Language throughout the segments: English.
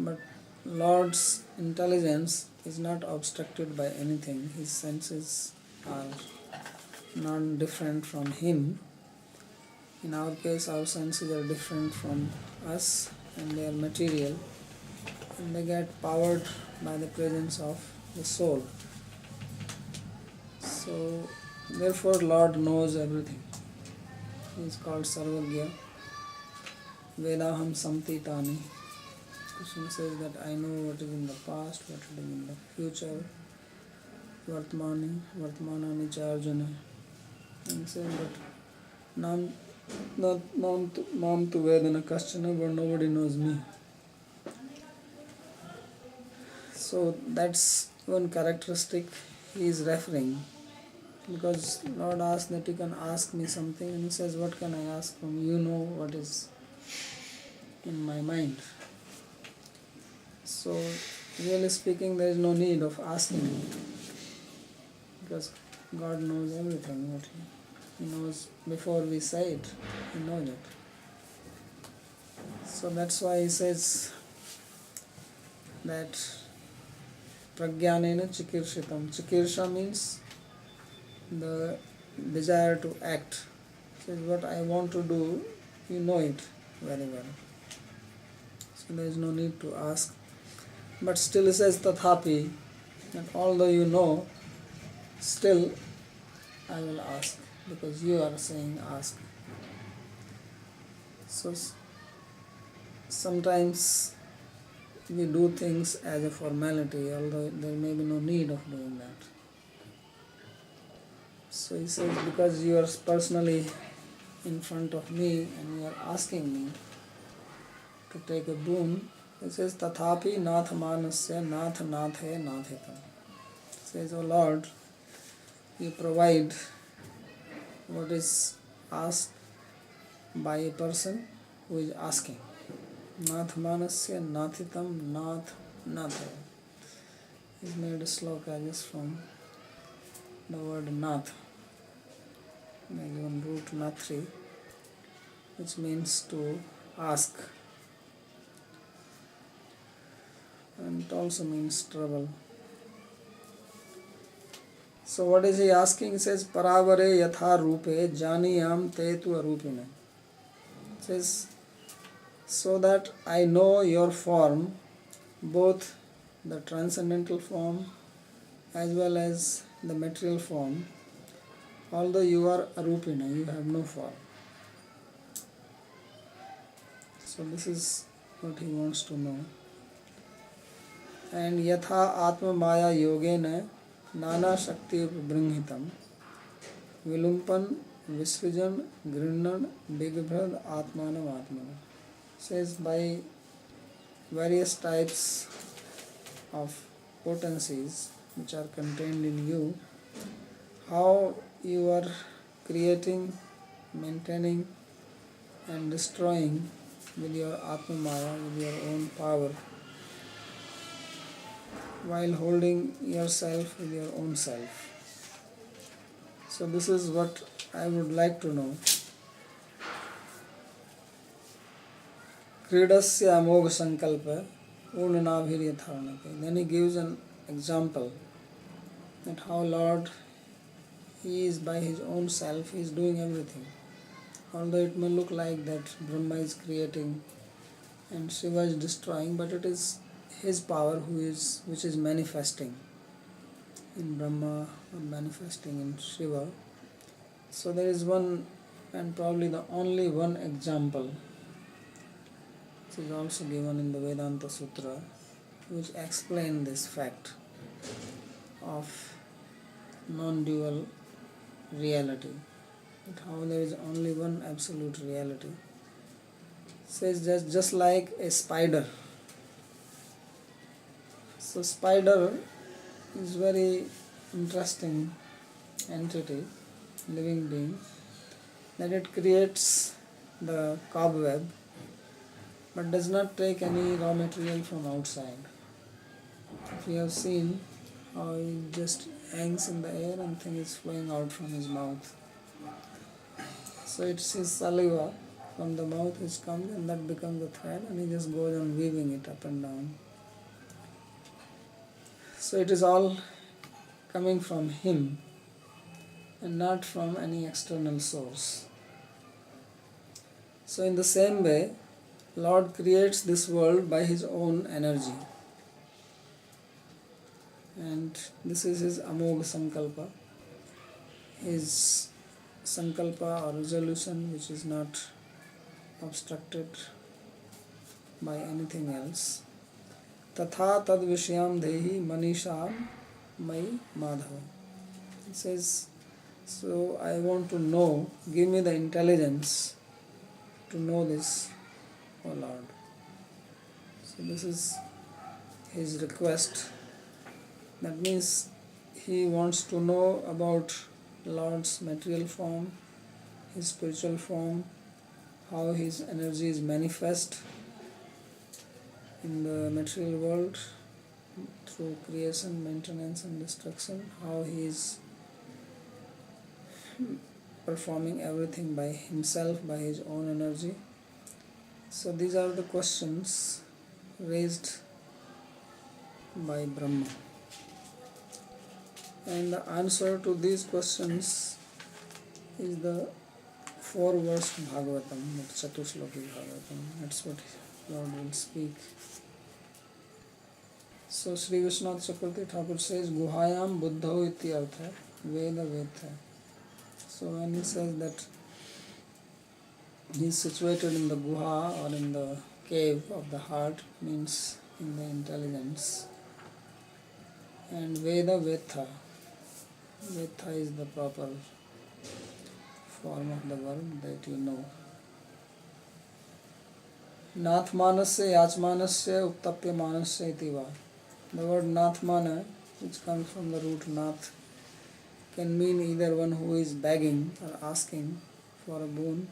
But Lord's intelligence is not obstructed by anything. His senses are not different from Him. In our case, our senses are different from us and they are material, and they get powered by the presence of the soul. So, therefore, Lord knows everything. He is called Sarvagya. Vedaham Samtitani. Krishna says that I know what is in the past, what is in the future. Vartmanani Charjana. And says that Nam tu Vedana Kaschana, but nobody knows me. So that's one characteristic he is referring. Because Lord asked that you can ask me something, and he says, what can I ask from you? You know what is in my mind. So, really speaking, there is no need of asking, because God knows everything. What He knows before we say it, He knows it. So that's why He says that Prajnanena Chikirshitam. Chikirsha means the desire to act. He says, what I want to do, you know it very well. So there is no need to ask. But still He says Tathapi, that although you know, still I will ask, because you are saying ask. So sometimes we do things as a formality, although there may be no need of doing that. So He says, because you are personally in front of me and you are asking me to take a boon, He says, Tathapi nath manasya nath nathe nathitam. He says, O Lord, you provide what is asked by a person who is asking. Nath manasya nathitam nath nathe. He's made a sloka just from the word nath. They given root nathri, which means to ask. And it also means trouble. So what is he asking? He says, Paravare yatha rupe janiyam te tu arupine. He says, so that I know your form, both the transcendental form as well as the material form, although you are arupina, you have no form. So this is what he wants to know. And yatha atma maya yogena nana shakti bringhitam vilumpan visrijan grinnan bigbrad atmanam atmana. Says by various types of potencies which are contained in you, how you are creating, maintaining and destroying with your Atma Maya, with your own power, while holding yourself with your own self. So this is what I would like to know. Kridasya amog sankalpa urnanabhir yatharnake. Then he gives an example that how Lord, He is by His own self, He is doing everything. Although it may look like that Brahma is creating and Shiva is destroying, but it is His power which is manifesting in Brahma or manifesting in Shiva. So there is one, and probably the only one example, which is also given in the Vedanta Sutra, which explains this fact of non-dual reality, that how there is only one absolute reality. It says just like a spider. So spider is very interesting entity, living being, that it creates the cobweb but does not take any raw material from outside. If you have seen how he just hangs in the air and thing is flowing out from his mouth. So it's his saliva From the mouth which comes, and that becomes the thread, and he just goes on weaving it up and down. So it is all coming from him and not from any external source. So in the same way, Lord creates this world by his own energy. And this is his Amogha Sankalpa, his Sankalpa or resolution which is not obstructed by anything else. Tatha tad vishyam dehi manisham mai madhava. It says, so I want to know, give me the intelligence to know this, O Lord. So this is his request. That means he wants to know about Lord's material form, his spiritual form, how his energy is manifest in the material world through creation, maintenance and destruction, how he is performing everything by himself, by his own energy. So these are the questions raised by Brahma. And the answer to these questions is the 4-verse Bhagavatam, the Chatusloki Bhagavatam. That's what Lord will speak. So Sri Vishwanath Chakravarti Thakur says, Guhayam Buddhau iti artha, Veda Vedha. So when he says that he is situated in the Guha or in the cave of the heart, means in the intelligence. And Veda Vedha. Vedha is the proper form of the word that you know. Nathmanasya yachmanasya uttapya manasya iti va. The word Nathmana, which comes from the root Nath, can mean either one who is begging or asking for a boon.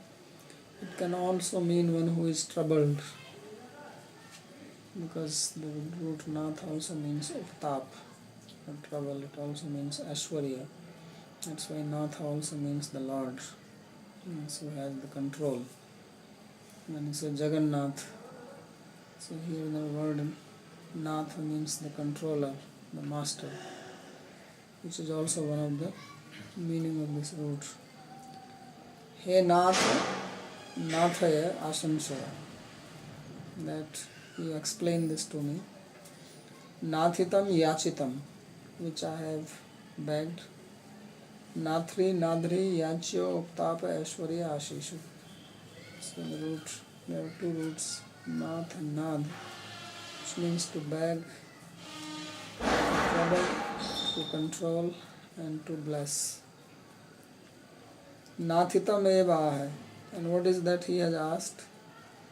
It can also mean one who is troubled, because the root Nath also means Uttap, or trouble. It also means Ashwarya. That's why Nath also means the Lord, who has the control. When you say Jagannath, so here the word Nath means the controller, the master, which is also one of the meaning of this root. He Nath, Nathaya Asamsaya, that you explain this to me. Nathitam yachitam, which I have begged. Nathri nadri yachyo uptapa aishwarya ashishu. So the root, there are two roots, Nath and Nad, which means to beg, to trouble, to control and to bless. Nathitam eva hai. And what is that he has asked?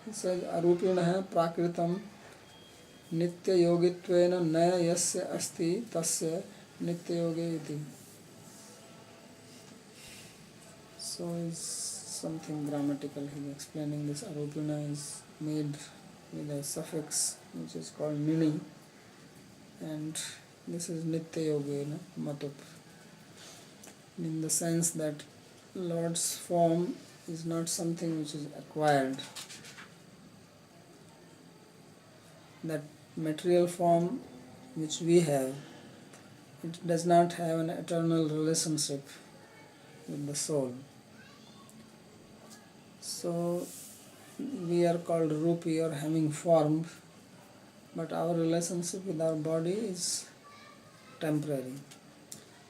He says, Arupinaha prakritam nitya yogitvena naya yasya asti tasya nitya yoge iti. So is something grammatical. He is explaining this. Arupina is made with a suffix which is called nini, and this is nitya yogena matup, in the sense that Lord's form is not something which is acquired. That material form which we have, it does not have an eternal relationship with the soul. So we are called Rupi, or having form, but our relationship with our body is temporary.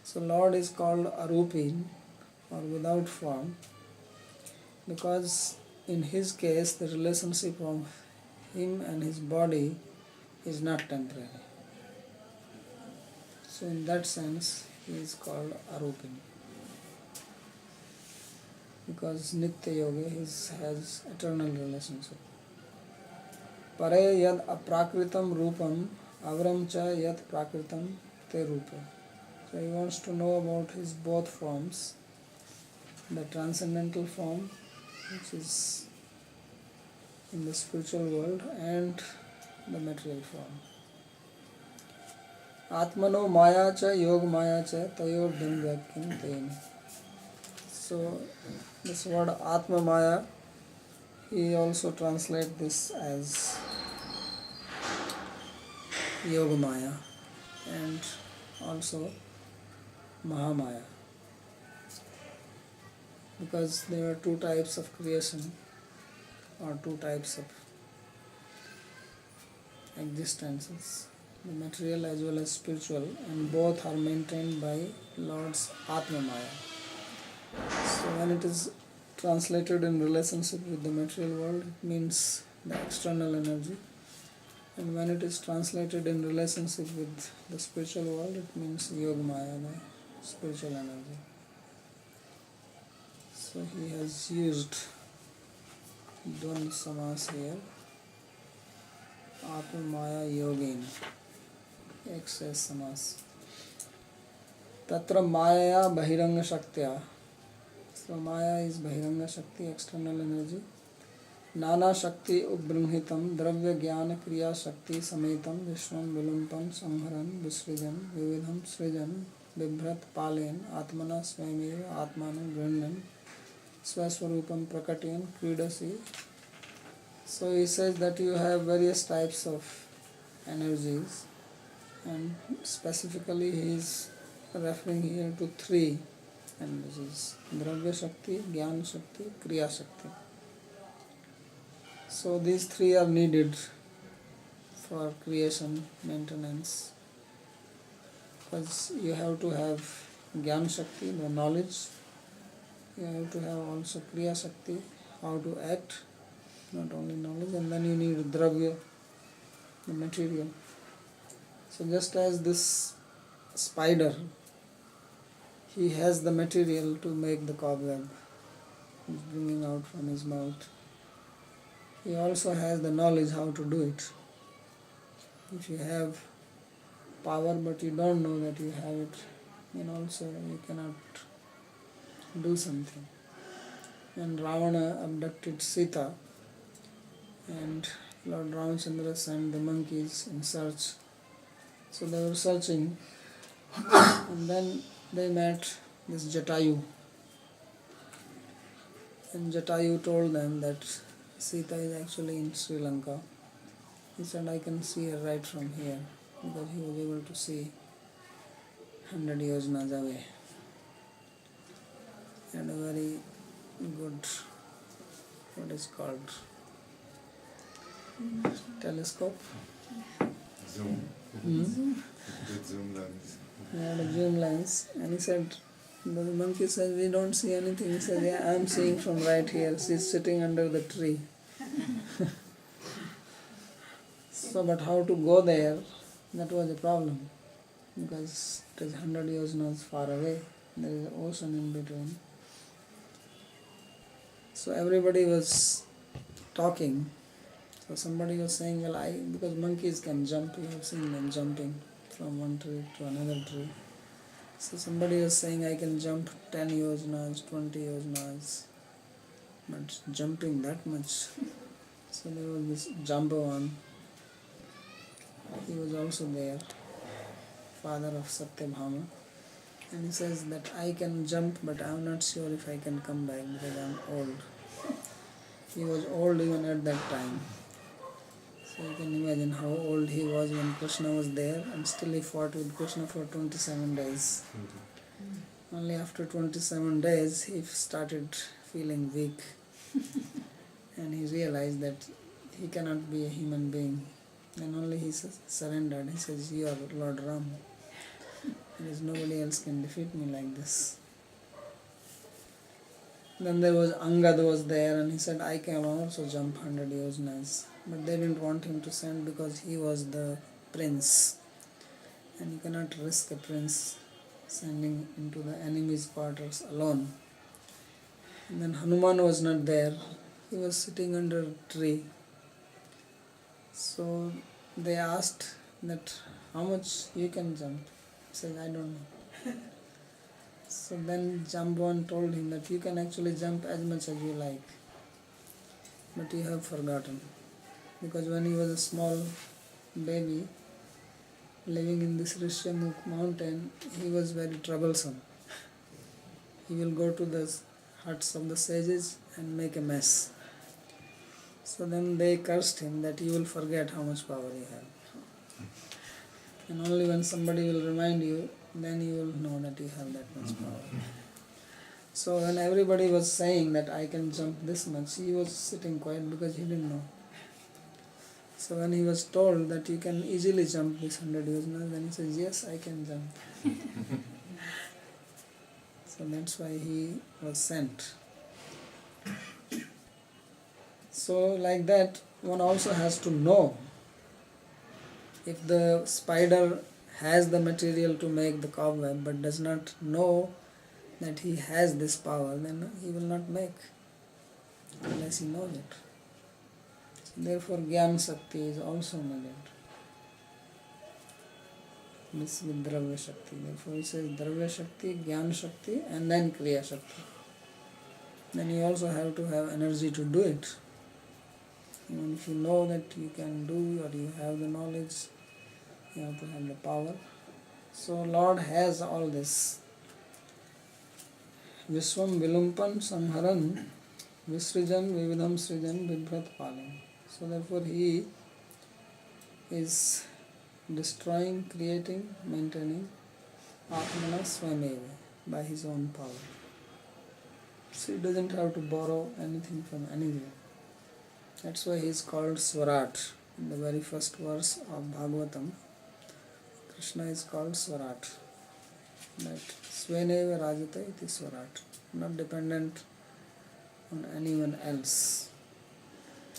So Lord is called Arupi, or without form, because in his case the relationship of him and his body is not temporary. So in that sense he is called Arupi, because Nitya Yoga has eternal relationship. Pare yad aprakritam rupam avram cha yad prakritam te rupa. So he wants to know about his both forms, the transcendental form which is in the spiritual world and the material form. Atmano maya cha yog maya cha tayor dhanvyakyam teni. So this word Atma Maya He also translates this as Yogamaya and also Mahamaya, because there are two types of creation or two types of existences, the material as well as spiritual, and both are maintained by Lord's Atma Maya. So when it is translated in relationship with the material world, it means the external energy, and when it is translated in relationship with the spiritual world, it means Yogamaya, the spiritual energy. So he has used Dwan Samas here, Atma Maya Yogin, excess Samas. Tatra Maya Bahiranga Shaktya. So Maya is Bahiranga Shakti, external energy. Nana Shakti Ubrimhitam Dravya Jnana Kriya Shakti Sametam Vishwan Vilumpam Samharan Visrijan Vividham Srijan Vibhrat Palen Atmana Swameva Atmanam Vrindan Swaswarupam Prakatiyan Kridasi. So he says that you have various types of energies, and specifically he is referring here to three energies: Dravya Shakti, Jnana Shakti, Kriya Shakti. So these three are needed for creation, maintenance, because you have to have Jnana Shakti, the knowledge, you have to have also Kriya Shakti, how to act, not only knowledge, and then you need Dravya, the material. So just as this spider, he has the material to make the cobweb, he's bringing out from his mouth. He also has the knowledge how to do it. If you have power but you don't know that you have it, then also you cannot do something. When Ravana abducted Sita and Lord Ramachandra sent the monkeys in search, so they were searching, and then they met this Jatayu, and Jatayu told them that Sita is actually in Sri Lanka. He said, I can see her right from here, because he was able to see 100 yojanas away. And a very good, what is called, telescope? Zoom. Good zoom lens. He had a zoom lens, and he said, the monkey said, we don't see anything. He said, yeah, I'm seeing from right here. She's sitting under the tree. So, but how to go there, that was a problem, because it is 100 yojanas far away. There is an ocean in between. So everybody was talking. So somebody was saying, well, because monkeys can jump, you have seen them jumping from one tree to another tree. So somebody was saying, I can jump 10 yojanas, 20 yojanas, but jumping that much. So there was this Jambavan. He was also there, father of Satyabhama. And he says that I can jump, but I am not sure if I can come back because I am old. He was old even at that time. So you can imagine how old he was when Krishna was there, and still he fought with Krishna for 27 days. Only after 27 days he started feeling weak, and he realized that he cannot be a human being. Then only he surrendered. He says, you are Lord Ram. There is nobody else can defeat me like this. Then there was Angad was there, and he said, I can also jump 100 yojanas. But they didn't want him to send because he was the prince. And you cannot risk a prince sending into the enemy's quarters alone. And then Hanuman was not there. He was sitting under a tree. So they asked that how much you can jump. He said, I don't know. So then Jambavan told him that you can actually jump as much as you like, but you have forgotten. Because when he was a small baby living in this Rishyamukh mountain, he was very troublesome. He will go to the huts of the sages and make a mess. So then they cursed him that you will forget how much power you have. And only when somebody will remind you, then you will know that you have that much power. So when everybody was saying that I can jump this much, he was sitting quiet because he didn't know. So when he was told that you can easily jump this 100 yojanas, then he says, yes, I can jump. So that's why he was sent. So like that, one also has to know. If the spider has the material to make the cobweb but does not know that he has this power, then he will not make unless he knows it. So therefore Gyan Shakti is also needed. This with Dravya Shakti. Therefore he says Dravya Shakti, Gyan Shakti and then Kriya Shakti. Then you also have to have energy to do it. Even if you know that you can do or you have the knowledge, you have to have the power. So Lord has all this. Vishwam Vilumpan Samharan Visrijan Vividham Srijan Vibhrat Palam. So therefore he is destroying, creating, maintaining Atmana Swameva by his own power. So he doesn't have to borrow anything from anywhere. That's why he is called Swarat. In the very first verse of Bhagavatam, Krishna is called Swarat. That Sveneva Rajata iti Swarat. Not dependent on anyone else.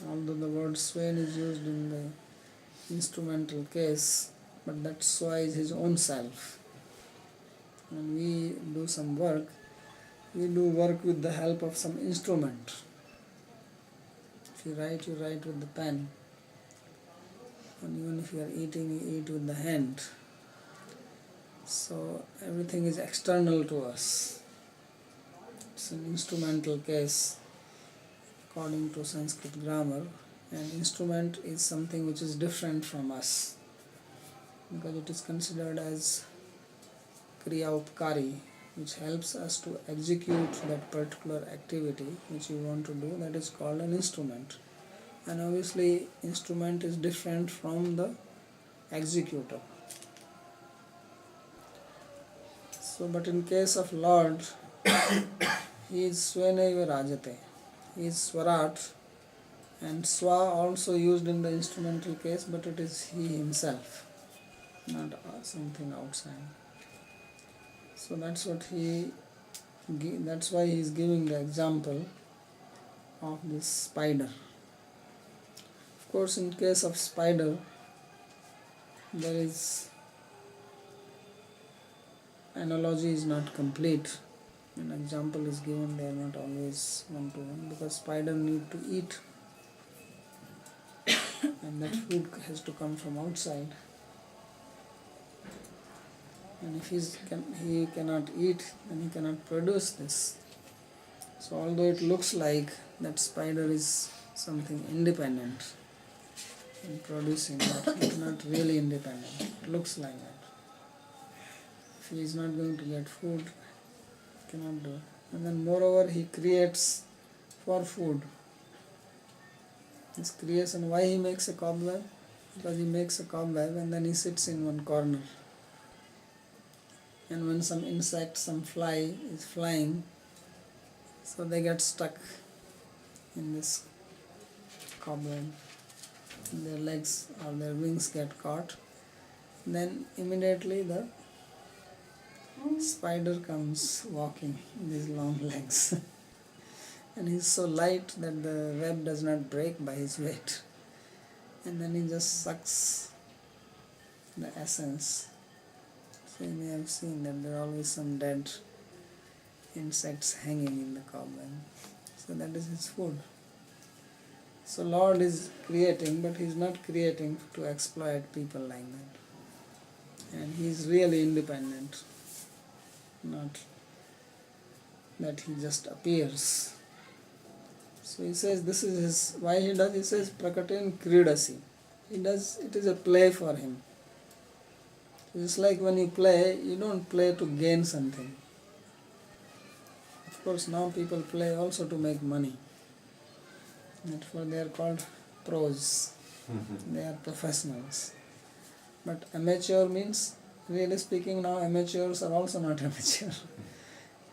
Although the word Sven is used in the instrumental case, but that Swa is his own self. When we do some work, we do work with the help of some instrument. If you write with the pen. And even if you are eating, you eat with the hand. So everything is external to us. It's an instrumental case according to Sanskrit grammar. An instrument is something which is different from us because it is considered as Kriya Upkari, which helps us to execute that particular activity which you want to do. That is called an instrument. And obviously instrument is different from the executor. So but in case of Lord, he is Sveneva Rajate. He is Swarat, and Swa also used in the instrumental case, but it is he himself, not something outside. So that's why he is giving the example of this spider. Of course, in case of spider, there is analogy is not complete. An example is given, they are not always one-to-one, because spider need to eat and that food has to come from outside. And if he cannot eat, then he cannot produce this. So although it looks like that spider is something independent in producing, but it is not really independent. It looks like that. If he is not going to get food, he cannot do it. And then moreover, he creates for food. His creation, why he makes a cobweb? Because he makes a cobweb and then he sits in one corner. And when some insect, some fly is flying, so they get stuck in this cobweb. Their legs or their wings get caught. Then immediately the spider comes walking with his long legs. And he is so light that the web does not break by his weight. And then he just sucks the essence. So you may have seen that there are always some dead insects hanging in the cobweb. So that is his food. So Lord is creating, but he is not creating to exploit people like that. And he is really independent. Not that he just appears. So he says this is his, why he does, he says Prakaten Kridasi. He does, it is a play for him. It's like when you play, you don't play to gain something. Of course now people play also to make money. Therefore they are called pros. They are professionals. But amateur means, really speaking now, amateurs are also not amateur.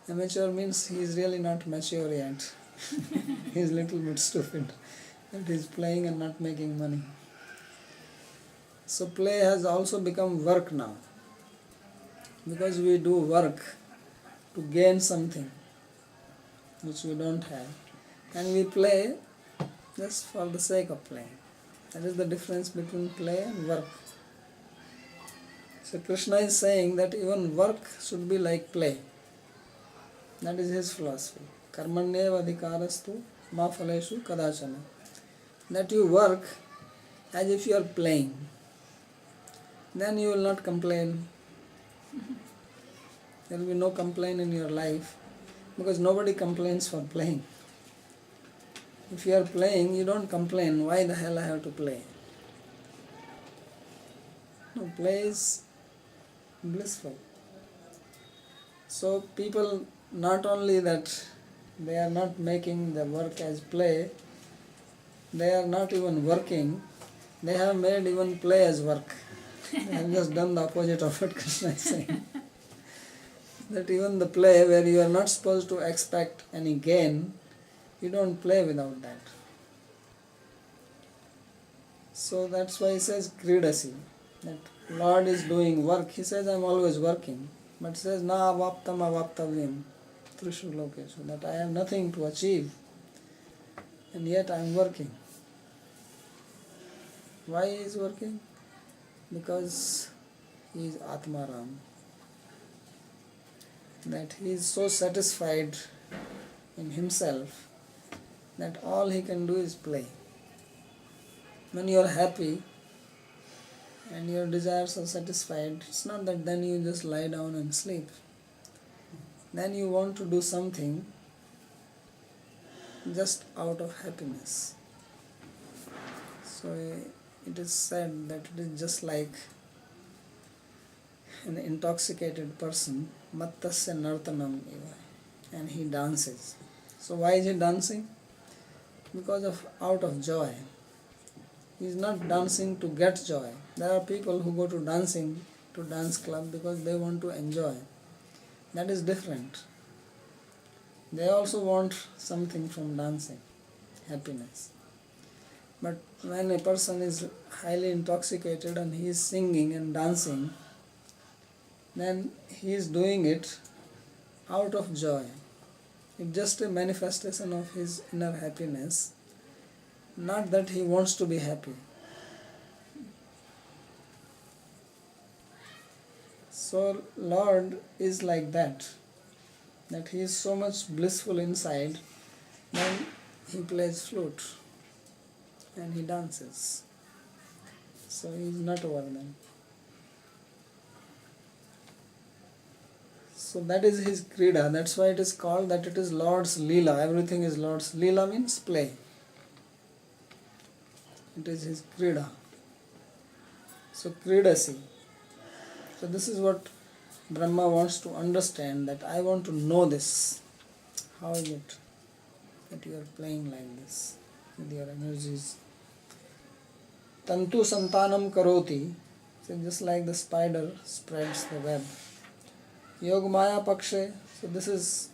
Amateur means he is really not mature yet. He is little bit stupid. That he is playing and not making money. So play has also become work now. Because we do work to gain something which we don't have. And we play just for the sake of playing. That is the difference between play and work. So Krishna is saying that even work should be like play. That is his philosophy. Karmanyeva adhikarastu ma phaleshu kadachana. That you work as if you are playing. Then you will not complain. There will be no complaint in your life because nobody complains for playing. If you are playing, you don't complain, why the hell I have to play? No, play is blissful. So people, not only that they are not making the work as play, they are not even working, they have made even play as work. They have just done the opposite of what Krishna is saying. That even the play where you are not supposed to expect any gain, you don't play without that. So that's why he says Kridasi, that Lord is doing work. He says, I am always working. But he says, Na avaptam avaptavyam trishu lokeshu, that I have nothing to achieve and yet I am working. Why he is working? Because he is Atmaram. That he is so satisfied in himself that all he can do is play. When you are happy and your desires are satisfied, it's not that then you just lie down and sleep. Then you want to do something just out of happiness. So it is said that it is just like an intoxicated person, mattasya nartanam eva, and he dances. So why is he dancing? Because of out of joy. He is not dancing to get joy. There are people who go to dance club because they want to enjoy. That is different. They also want something from dancing, happiness. But when a person is highly intoxicated and he is singing and dancing, then he is doing it out of joy. It's just a manifestation of his inner happiness, not that he wants to be happy. So Lord is like that he is so much blissful inside, then he plays flute and he dances. So he is not over them. So that is his krida. That's why it is called that it is Lord's Leela. Everything is Lord's Leela, means play. It is his krida. So kridasi. So this is what Brahma wants to understand, that I want to know this. How is it that you are playing like this with your energies? Tantu santanam karoti. So just like the spider spreads the web. Yogamaya pakshe. So this is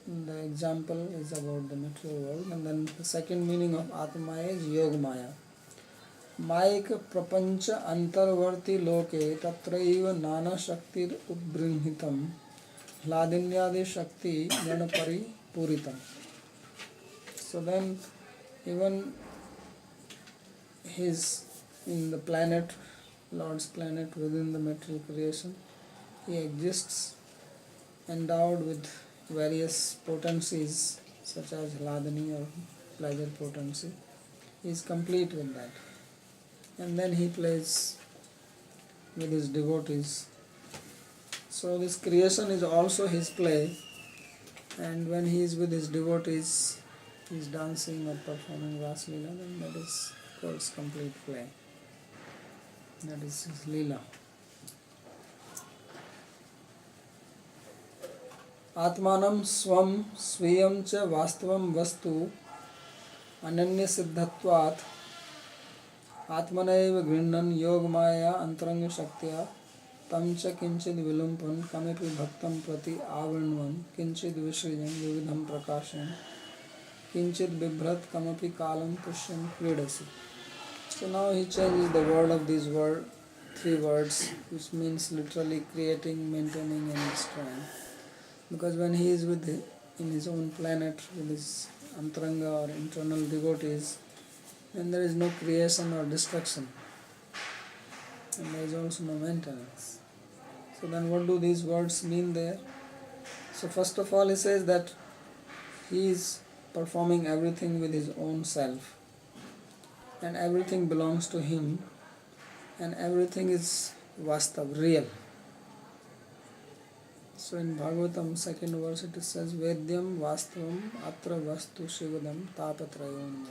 the example is about the material world, and then the second meaning of Atmaya is Yogamaya. Maik prapancha antarvarti loke tatraiva nana shaktir ubrinhitam hladinyadi shakti ganapari puritam. So then even his in the planet, Lord's planet within the material creation, he exists endowed with various potencies such as Hladini or pleasure potency. He is complete with that. And then he plays with his devotees. So this creation is also his play, and when he is with his devotees, he is dancing or performing Ras Leela, then that is called complete play. That is his Leela. Atmanam swam swiyam cha vastavam vastu Ananya siddhatvat atmanaiva grinnan yogmaya antaranga shaktya tamcha kinchid vilumpan kamipi bhaktam prati avrinvan kinchid visrijan vividham prakashan kinchid bibhrat kamapi kalam pushyan kridasi. So now he changes the word of these three words, which means literally creating, maintaining and destroying. Because when he is in his own planet with his antaranga or internal devotees, then there is no creation or destruction, and there is also no maintenance. So then what do these words mean there? So first of all he says that he is performing everything with his own self, and everything belongs to him, and everything is vastav, real. So in Bhagavatam, second verse, it says, Vedyam vastavam atra vastu shivadam tapatrayon.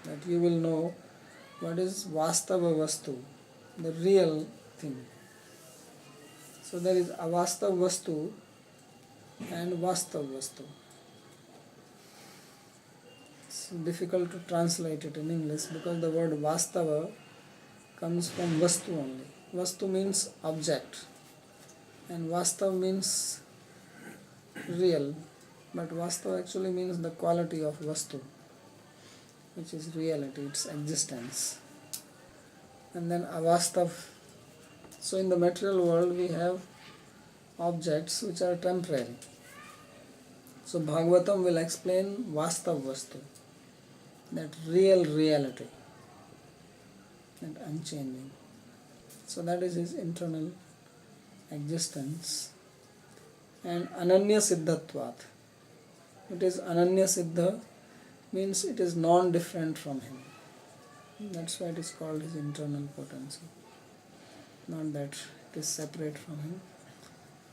That you will know what is vastava vastu, the real thing. So there is avastav vastu and vastav vastu. It's difficult to translate it in English because the word vastava comes from vastu only. Vastu means object, and vastav means real, but vastav actually means the quality of vastu, which is reality, its existence. And then avastav. So in the material world we have objects which are temporary. So Bhagavatam will explain vastav vastu, that real reality, that unchanging. So that is his internal existence. And ananya siddhatvat. It is ananya siddha, means it is non-different from him. That's why it is called his internal potency. Not that it is separate from him.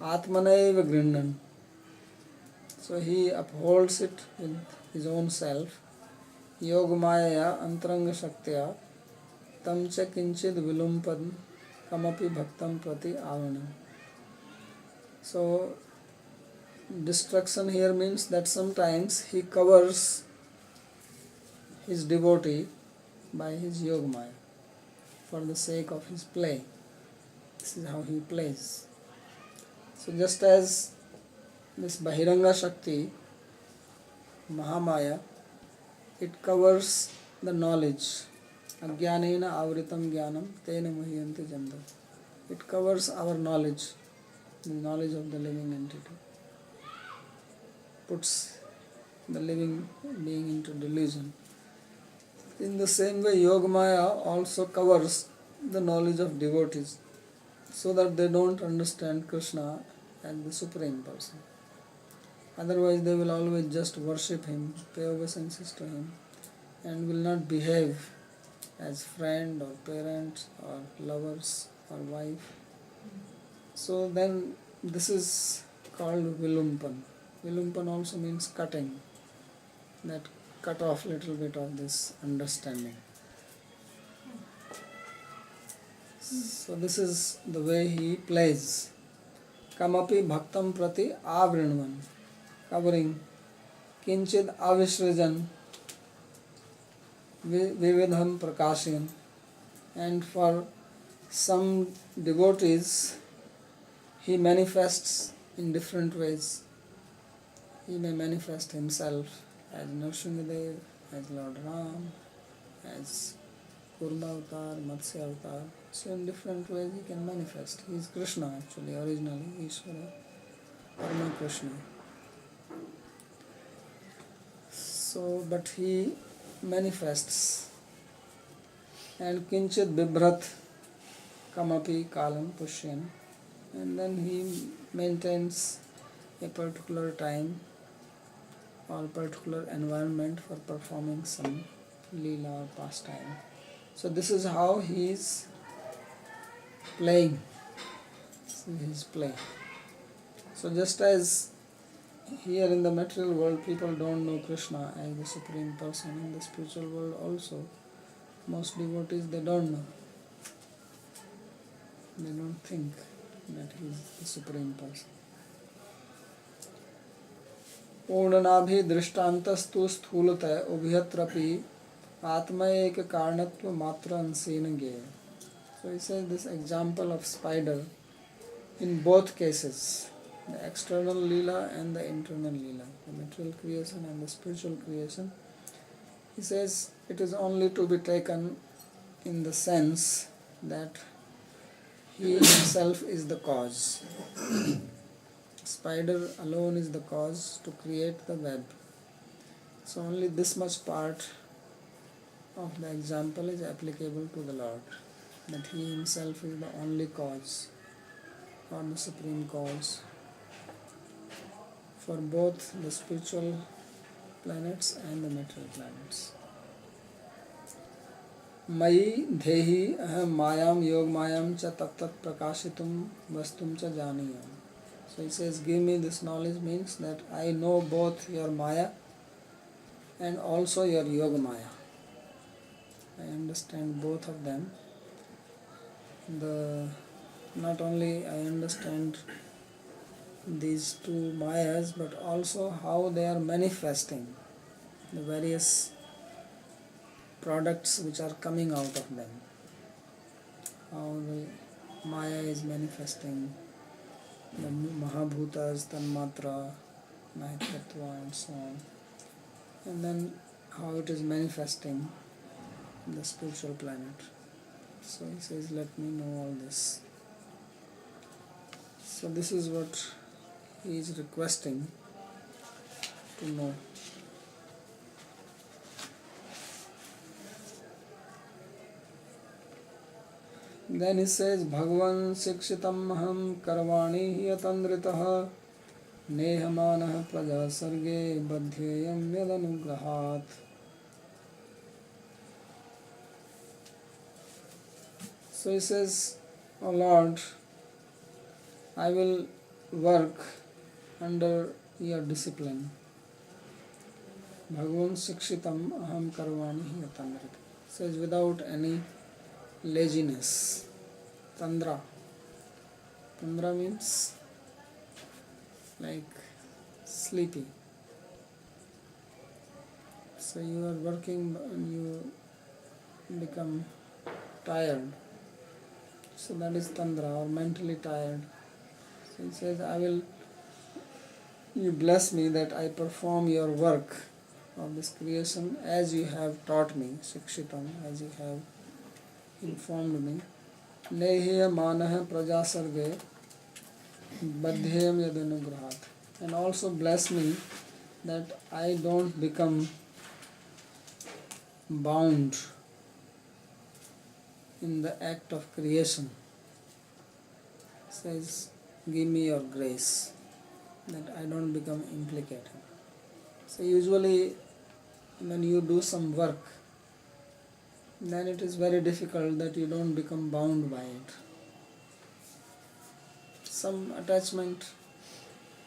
Atmanaiva grinnan. So he upholds it with his own self. Yogamaya antaranga shaktya tamcha kinchid vilumpan kamapi bhaktam prati avanam. So destruction here means that sometimes he covers his devotee by his yogamaya for the sake of his play. This is how he plays. So just as this Bahiranga Shakti, Mahamaya, it covers the knowledge. Ajnanena avritam jnanam tena muhyanti janda. It covers our knowledge, the knowledge of the living entity. Puts the living being into delusion. In the same way, Yogamaya also covers the knowledge of devotees, so that they don't understand Krishna as the Supreme Person. Otherwise they will always just worship him, pay obeisances to him, and will not behave as friend or parents or lovers or wife. So then this is called vilumpan. Vilumpan also means cutting, that cut off little bit of this understanding. So this is the way he plays. Kamapi bhaktam prati avrinvan, covering. Kinchid avisrajan vividham prakasyan. And for some devotees he manifests in different ways. He may manifest himself as Nrsimhadev, as Lord Ram, as Kurma avatar, Matsya avatar. So in different ways he can manifest. He is Krishna actually, originally, Ishvara, Parama Krishna. So, but he manifests. And Kinchit Bibhrat Kamapi Kalam Pushyan. And then he maintains a particular time or particular environment for performing some Leela or pastime. So this is how he is playing. This is his play. So just as here in the material world people don't know Krishna as the Supreme Person, in the spiritual world also most devotees they don't know. They don't think that he is the Supreme Person. पूर्णनाभि दृष्टान्तस्तु स्थूलतः उभयत्रपि आत्मा एक कारणत्व मात्र अंशेन ज्ञेय. So he says this example of spider in both cases, the external lila and the internal lila, the material creation and the spiritual creation. He says it is only to be taken in the sense that he himself is the cause. Spider alone is the cause to create the web. So only this much part of the example is applicable to the Lord, that he himself is the only cause or the supreme cause for both the spiritual planets and the material planets. Mayi dhehi aham mayam yog mayam cha tat tat prakashitum vastum cha janiyam. So he says, give me this knowledge means that I know both your maya and also your yoga maya. I understand both of them. Not only I understand these two mayas, but also how they are manifesting, the various products which are coming out of them, how the maya is manifesting, the mahabhutas, tanmatra, mahitattva and so on, and then how it is manifesting the spiritual planet. So he says, let me know all this. So this is what he is requesting to know. Then he says, Bhagavan sikshitam aham karvani yatandritaha nehamanah praja sarge badhyayam yadanugrahat. So he says, O Lord, I will work under your discipline. Bhagavan sikshitam aham karvani yatandritaha. Says without any laziness. Tandra. Tandra means like sleepy. So you are working and you become tired. So that is Tandra, or mentally tired. So he says, you bless me that I perform your work of this creation as you have taught me, Sikshitam, as you have informed me. Nehiya manah prajasarge badhyam yadanugrahat. And also bless me that I don't become bound in the act of creation. Says, give me your grace that I don't become implicated. So usually when you do some work, then it is very difficult that you don't become bound by it. Some attachment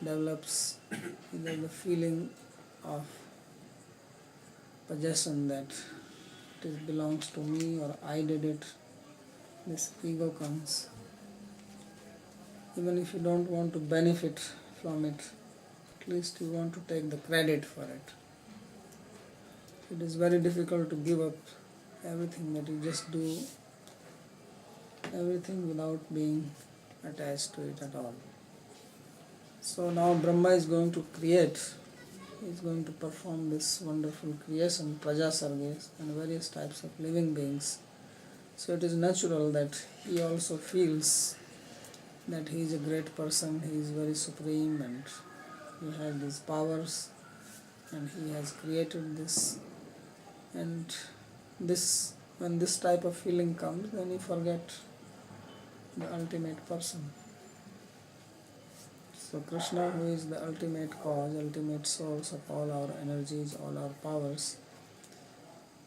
develops, either the feeling of possession that it belongs to me or I did it. This ego comes. Even if you don't want to benefit from it, at least you want to take the credit for it. It is very difficult to give up everything, that you just do everything without being attached to it at all. So now Brahma is going to create, he is going to perform this wonderful creation, Praja Sargas, and various types of living beings. So it is natural that he also feels that he is a great person, he is very supreme and he has these powers and he has created this. And this, when this type of feeling comes, then you forget the ultimate person. So Krishna, who is the ultimate cause, ultimate source of all our energies, all our powers,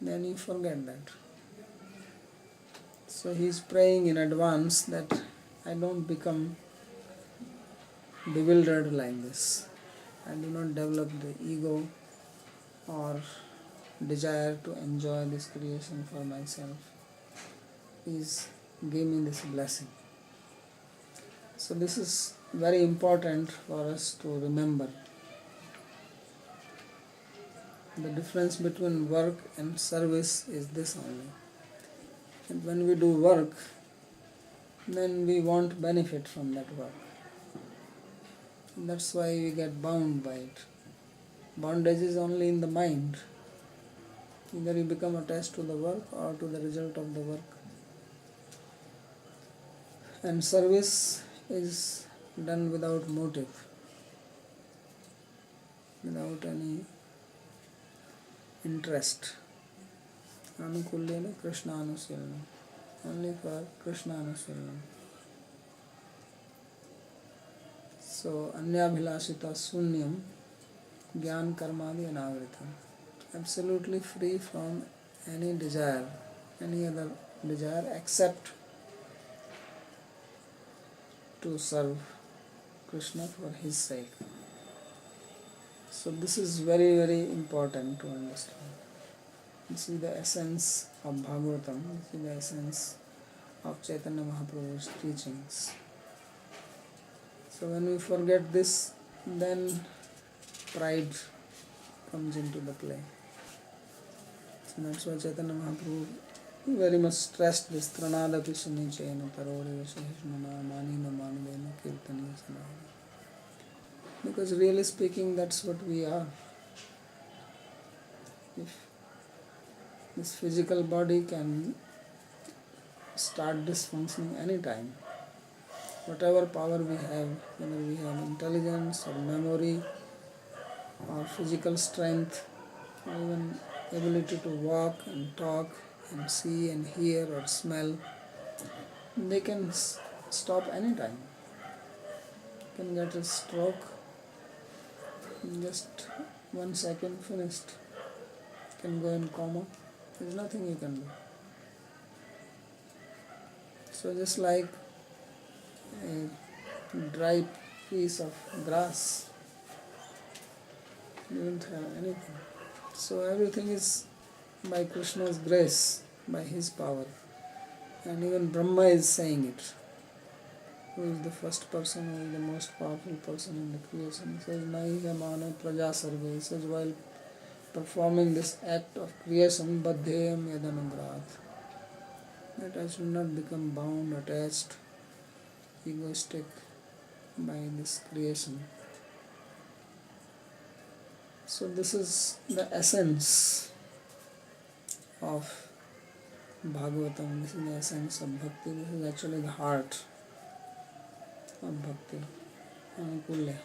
then you forget that. So he is praying in advance that I don't become bewildered like this. I do not develop the ego or desire to enjoy this creation for myself. Please give me this blessing. So this is very important for us to remember, The difference between work and service is this only. And when we do work, then we want benefit from that work. And that's why we get bound by it. Bondage is only in the mind. Either you become attached to the work or to the result of the work. And service is done without motive, without any interest. Anukulyena Krishna Anusilana. Only for Krishna Anusilana. So, Anyabhilasita Sunyam Gyan Karmadi Anavritam. Absolutely free from any desire, any other desire except to serve Krishna for his sake. So this is very, very important to understand. This is the essence of Bhagavatam. This is the essence of Chaitanya Mahaprabhu's teachings. So when we forget this, then pride comes into the play. So that's why Chaitanya Mahaprabhu very much stressed this Tranadapi Sunichena Tarori Vasahishmana Manina Manavena Kirtani Sanahana. Because really speaking, that's what we are. If this physical body can start dysfunctioning anytime, whatever power we have, whether we have intelligence or memory or physical strength or even ability to walk and talk and see and hear or smell, they can stop anytime. You can get a stroke in just 1 second, finished. You can go in coma. There's nothing you can do. So just like a dry piece of grass, you don't have anything. So everything is by Krishna's grace, by his power. And even Brahma is saying it. Who is the first person, who is the most powerful person in the creation. He says, Naiha Mane Praja Sarve. He says, while performing this act of creation, Baddheyam Yadanugrat. That I should not become bound, attached, egoistic by this creation. So this is the essence of Bhagavatam. This is the essence of bhakti. This is actually the heart of bhakti. Anukulya.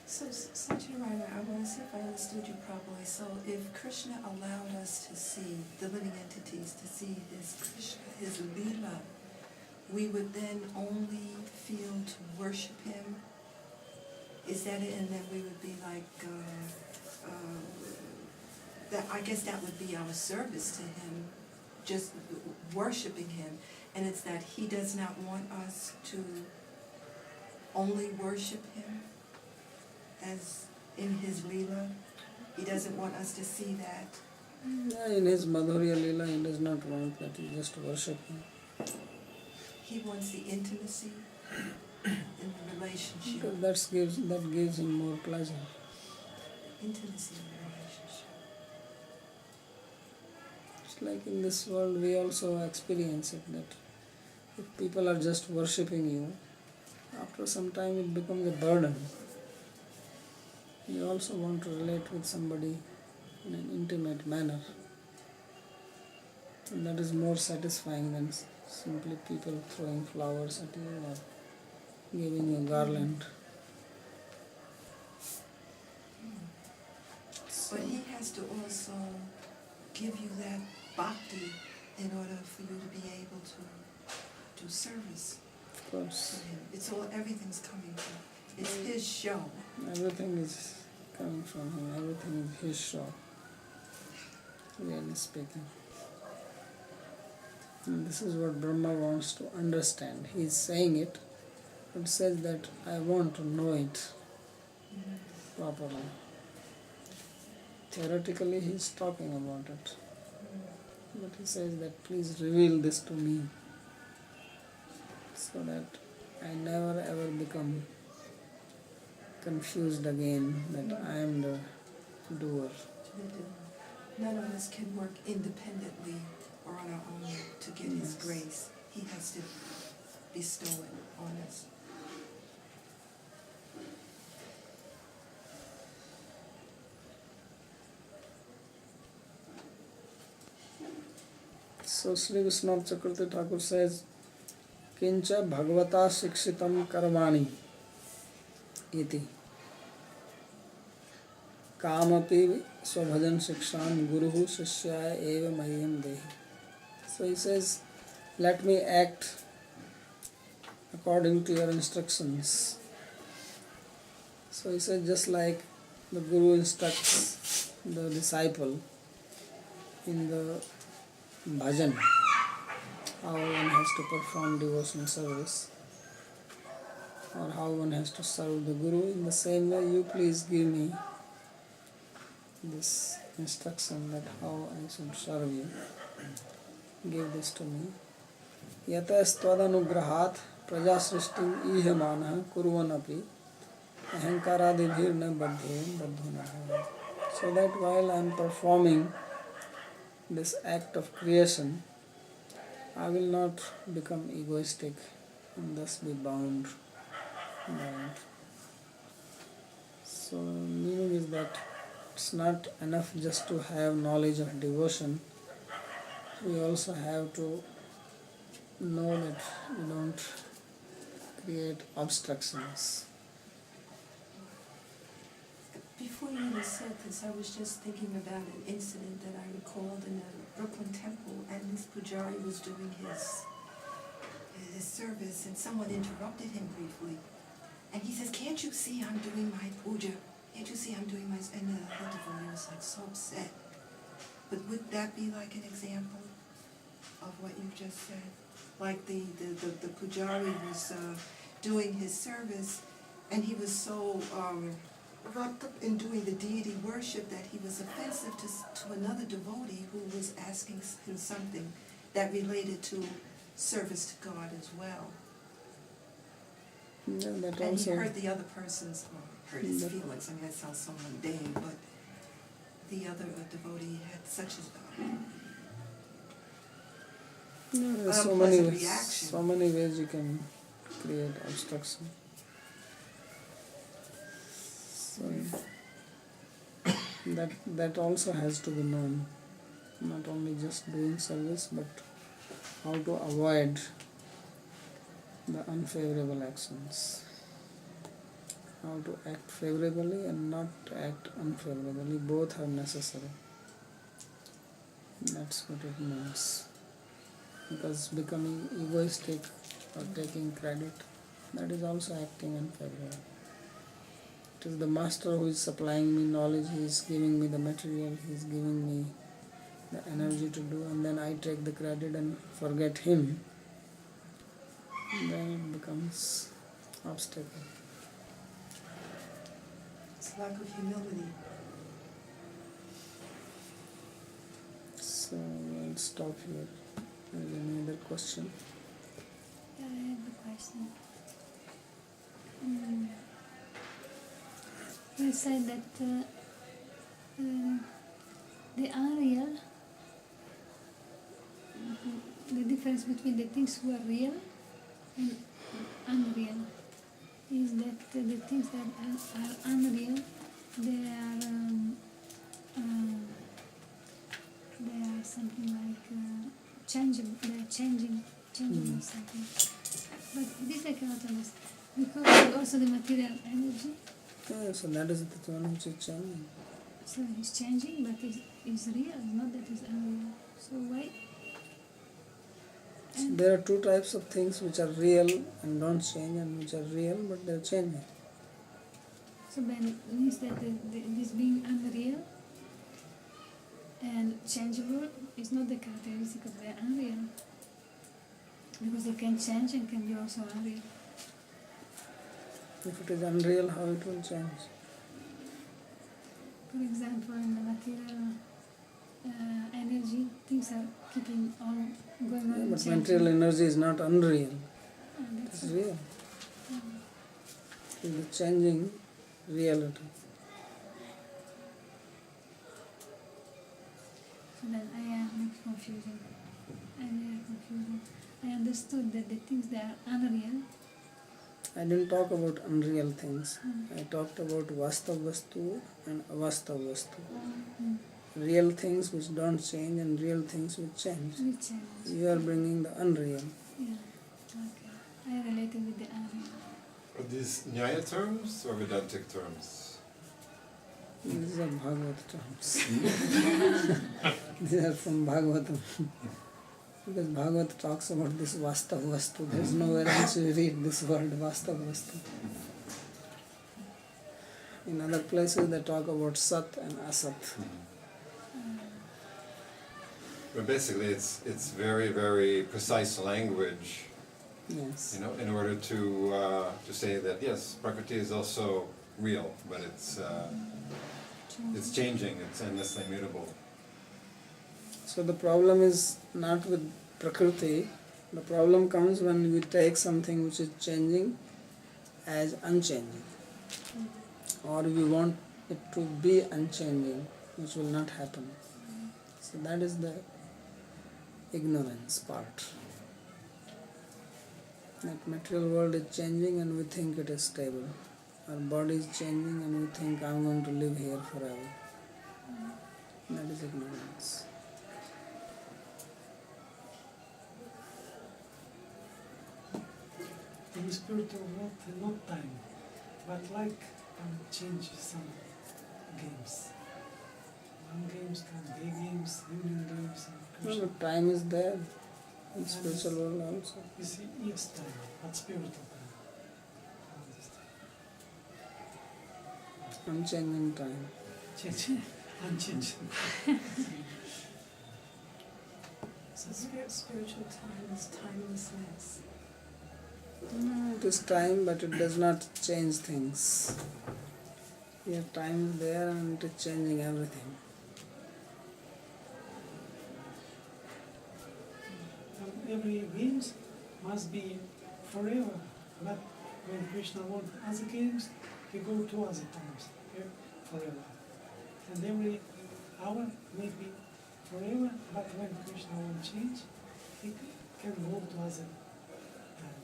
So, Satyanarayana, I want to see if I understood you properly. So, if Krishna allowed us to see, the living entities, to see his Krishna, his Leela, we would then only feel to worship him? Is that it? And then we would be like, that. I guess that would be our service to him, just worshiping him. And it's that he does not want us to only worship him as in his Leela. He doesn't want us to see that. Yeah, in his Madhurya Leela, he does not want that you just worship him. He wants the intimacy in the relationship. Because that gives him more pleasure. Intimacy in the relationship. It's like in this world we also experience it, that if people are just worshipping you, after some time it becomes a burden. You also want to relate with somebody in an intimate manner. And that is more satisfying than simply people throwing flowers at you or giving you a garland. But he has to also give you that bhakti in order for you to be able to do service. Of course. It's all, everything's coming from. It's his show. Everything is coming from him. Everything is his show. Really speaking. And this is what Brahma wants to understand. He is saying it, but says that I want to know it properly. Theoretically he is talking about it. But he says that please reveal this to me, so that I never ever become confused again, that I am the doer. None of us can work independently or on our own to get His Yes. grace. He has to bestow it on us. So Sri Vishwanath Chakravarti Thakur says, Kincha Bhagavata Shikshitam Karmani iti Kamapi Swabhajan Shikshan Guruhu Shishyaya Eva Mahyam Dehi. So he says, let me act according to your instructions. So he says, just like the Guru instructs the disciple in the bhajan, how one has to perform devotional service or how one has to serve the Guru, in the same way you please give me this instruction that how I should serve you. Give this to me. Yata stvadanugраhat prajasrishtim ihemana kurvanapi ahankaradibhirna baddhem baddhunah. So that while I am performing this act of creation, I will not become egoistic and thus be bound by it. So meaning is that it's not enough just to have knowledge of devotion. We also have to know that we don't create obstructions. Before you even said this, I was just thinking about an incident that I recalled in the Brooklyn Temple, and this Pujari was doing his service, and someone interrupted him briefly. And he says, can't you see I'm doing my puja? Can't you see I'm doing my... And the devotee was like so upset. But would that be like an example of what you just said? Like the Pujari was doing his service, and he was so wrapped up in doing the deity worship that he was offensive to another devotee who was asking him something that related to service to God as well. Yeah, that And also he hurt the other person's, hurt his feelings. I mean, that sounds so mundane, but the other devotee had such a there are so many ways you can create obstruction. So that also has to be known. Not only just doing service, but how to avoid the unfavorable actions. How to act favorably and not act unfavorably. Both are necessary. That's what it means. Because becoming egoistic or taking credit, that is also acting unfavorably. It is the master who is supplying me knowledge, he is giving me the material, he is giving me the energy to do, and then I take the credit and forget him. Then it becomes obstacle. It's lack of humility. So I'll stop here. Is there any other question? Yeah, I have a question. You said that the unreal, the difference between the things who are real and unreal is that the things that are unreal, they are something like changeable. They are changing or something. But this I cannot understand because also the material energy. Yeah, so that is the one which is changing. So it's changing, but it's real, not that it's unreal. So why? So there are two types of things which are real and don't change, and which are real but they are changing. So then it means that this being unreal and changeable is not the characteristic of the unreal. Because it can change and can be also unreal. If it is unreal, how it will change? For example, in the material energy, things are keeping on going on. Yeah, but changing. material energy is not unreal. And It that's is it. real. It is the changing reality. So then I am confusing. I'm very confusing. I understood that the things that are unreal. I didn't talk about unreal things. I talked about Vastav Vastu and Avastav Vastu. Real things which don't change and real things which change. Which change. You are bringing the unreal. Yeah. Okay. I related with the unreal. Are these Nyaya terms or Vedantic terms? These are Bhagavad terms. These are from Bhagavatam. Because Bhagavad talks about this Vastav Vastu. There is nowhere else you read this word Vastav Vastu. In other places they talk about Sat and Asat. But basically it's very, very precise language, Yes. you know, in order to say that yes, Prakriti is also real, but it's changing, it's endlessly mutable. So the problem is not with Prakriti. The problem comes when we take something which is changing as unchanging. Or we want it to be unchanging, which will not happen. So that is the ignorance part. That material world is changing and we think it is stable. Our body is changing and we think I am going to live here forever. That is ignorance. In the spiritual world, not time, but like change some games. One games can day games, evening games, and No, Krishna. but time is there in spiritual world also. You see, yes, time, but spiritual time. Unchanging time. Change, unchanged. So spiritual time is timelessness. No, it is time, but it does not change things. Here time is there and it is changing everything. Every games must be forever, but when Krishna wants other games, we go to other times, forever. And every hour may be forever, but when Krishna wants change, he can go to other time.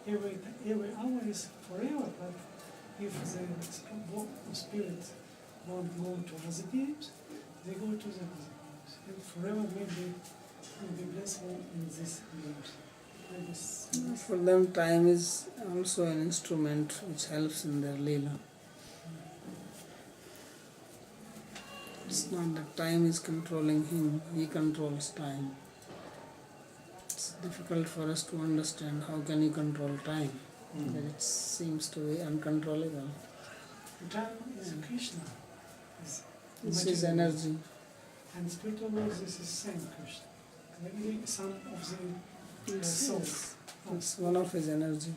Every hour is forever, but if the spirit won't go to other games, they go to the other games. And forever will be blissful in these games. For them time is also an instrument which helps in their Leela. It's not that time is controlling him, he controls time. It's difficult for us to understand how can he control time. That it seems to be uncontrollable. Time is Krishna. It's his energy. And spiritual world, this is same Krishna. Maybe some of the souls. It's one of his energy.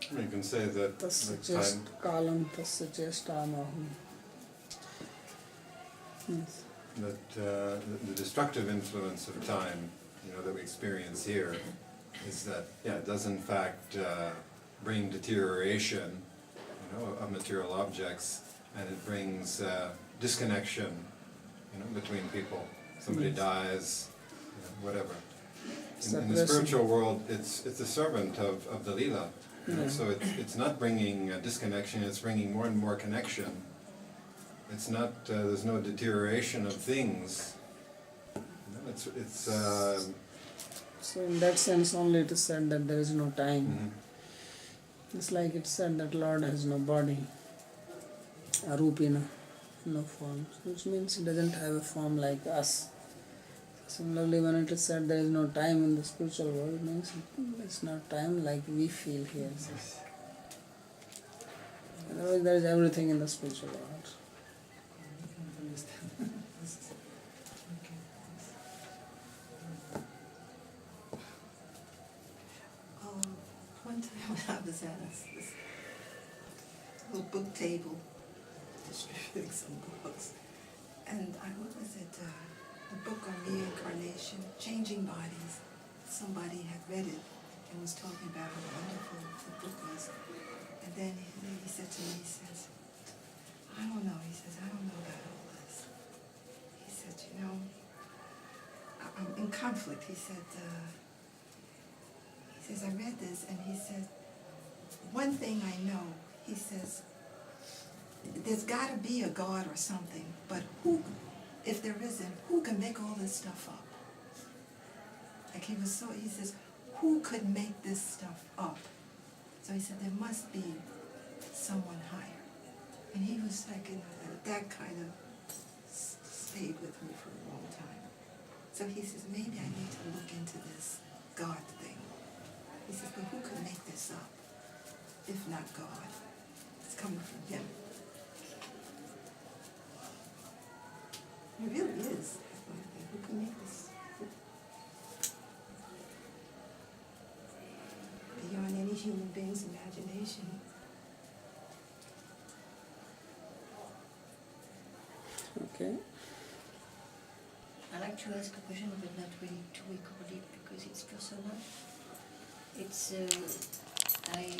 You can say that Tasya like chest time, kalam tasya chestamahu. Yes. that the destructive influence of time, you know, that we experience here, is that it does in fact bring deterioration, you know, of material objects, and it brings disconnection, you know, between people. Somebody dies, you know, whatever. In the spiritual world, it's a servant of the Leela. You know, so it's not bringing disconnection, it's bringing more and more connection. It's not, there's no deterioration of things. You know, So in that sense only it is said that there is no time. It's like it said that Lord has no body, arupina, no forms, which means he doesn't have a form like us. Similarly, when it is said there is no time in the spiritual world, it means it's not time like we feel here. Otherwise there is everything in the spiritual world. One time when I was at this little book table distributing some books, and what was it? The book on reincarnation, changing bodies. Somebody had read it and was talking about how wonderful the book was. And then he said to me, he says, I don't know. He says, I don't know about all this. He said, you know, I'm in conflict. He said, I read this, and he said, one thing I know, he says, there's got to be a God or something, but who, if there isn't, who can make all this stuff up? Like he says, who could make this stuff up? So he said, there must be someone higher. And he was like, that kind of stayed with me for a long time. So he says, maybe I need to look into this God thing. He says, but who could make this up, if not God? It's coming from him. It really is. Who can make this? Beyond any human being's imagination. Okay. I'd like to ask a question, but not really to record it because it's personal. It's I